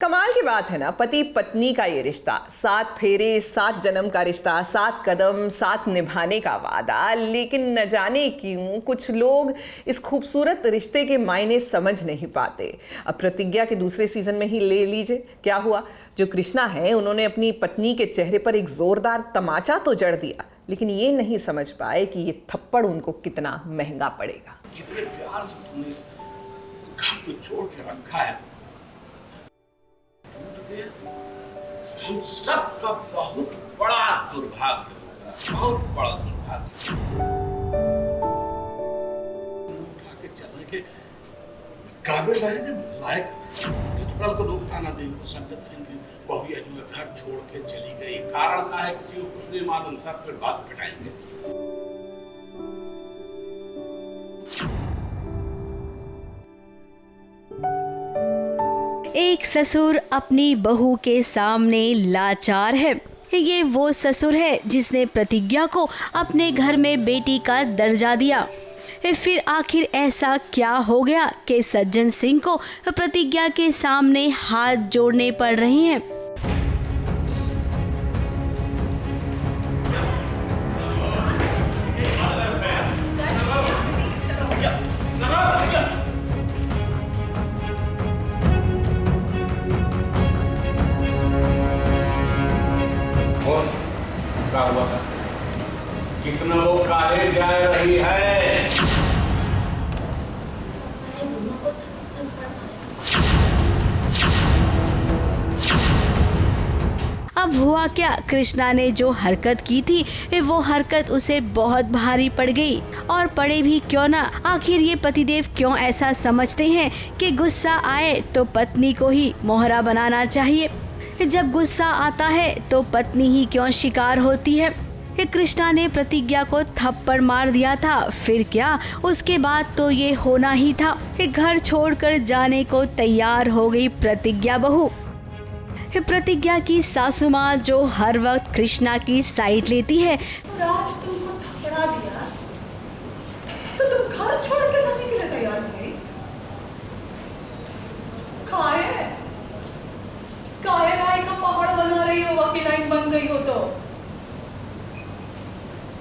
कमाल की बात है ना, पति पत्नी का ये रिश्ता, 7 फेरे, 7 जन्म का रिश्ता, 7 कदम, 7 निभाने का वादा। लेकिन न जाने क्यों कुछ लोग इस खूबसूरत रिश्ते के मायने समझ नहीं पाते। अब प्रतिज्ञा के दूसरे सीजन में ही ले लीजिए क्या हुआ। जो कृष्णा है उन्होंने अपनी पत्नी के चेहरे पर एक जोरदार तमाचा तो जड़ दिया, लेकिन ये नहीं समझ पाए कि ये थप्पड़ उनको कितना महंगा पड़ेगा। कितने प्यार से तुमने इस घर को जोड़ के रखा है। हम सबका बहुत बड़ा दुर्भाग्य होगा, बहुत बड़ा दुर्भाग्य। उठा के चलने के काबिल रहने लायक तो कल को धोखा ना दें। संजय सिंह की बहू जो है घर छोड़ के चली गई, कारण क्या है किसी को कुछ नहीं मालूम, सब फिर बात पिटाएंगे। एक ससुर अपनी बहू के सामने लाचार है। ये वो ससुर है जिसने प्रतिज्ञा को अपने घर में बेटी का दर्जा दिया। फिर आखिर ऐसा क्या हो गया कि सज्जन सिंह को प्रतिज्ञा के सामने हाथ जोड़ने पड़ रहे हैं। क्या हुआ था? किसने वो काहे जा रही है? अब हुआ क्या, कृष्णा ने जो हरकत की थी वो हरकत उसे बहुत भारी पड़ गई। और पड़े भी क्यों ना, आखिर ये पतिदेव क्यों ऐसा समझते हैं कि गुस्सा आए तो पत्नी को ही मोहरा बनाना चाहिए। जब गुस्सा आता है तो पत्नी ही क्यों शिकार होती है। कृष्णा ने प्रतिज्ञा को थप्पड़ मार दिया था, फिर क्या, उसके बाद तो ये होना ही था। घर छोड़कर जाने को तैयार हो गई प्रतिज्ञा बहू। प्रतिज्ञा की सासू माँ जो हर वक्त कृष्णा की साइड लेती है। आज तुमको थपड़ा दिया तो तुम घर छोड़ के जाने के लिए तैयार हो गई। काहे राय का पहाड़ बना रही हो, वाकी लाइन बन गई हो तो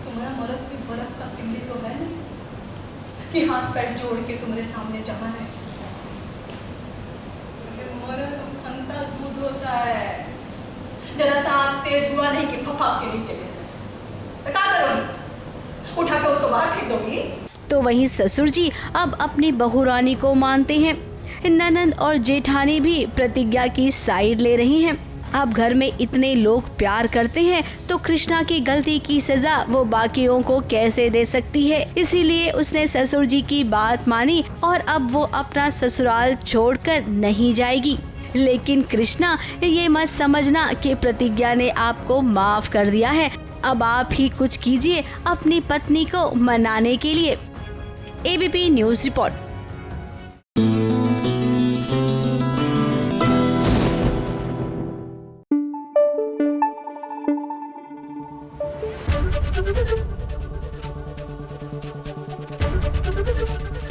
तुम्हारा मर्द भी बर्फ का सिल्ली तो है नहीं कि हाथ पैर जोड़ के तुम्हारे सामने जमा है। मर्द खंता दूध होता है, जरा सा आज तेज हुआ नहीं कि फफा के नीचे क्या करोगी, उठा के उसको बाहर फेंक दोगी। तो वहीं ससुर जी अब अपनी बहू रानी को मानते हैं। ननंद और जेठानी भी प्रतिज्ञा की साइड ले रही हैं। अब घर में इतने लोग प्यार करते हैं तो कृष्णा की गलती की सजा वो बाकियों को कैसे दे सकती है। इसीलिए उसने ससुर जी की बात मानी और अब वो अपना ससुराल छोड़कर नहीं जाएगी। लेकिन कृष्णा, ये मत समझना कि प्रतिज्ञा ने आपको माफ कर दिया है। अब आप ही कुछ कीजिए अपनी पत्नी को मनाने के लिए। ABP news report.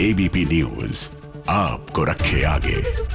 ABP news आपको रखे आगे।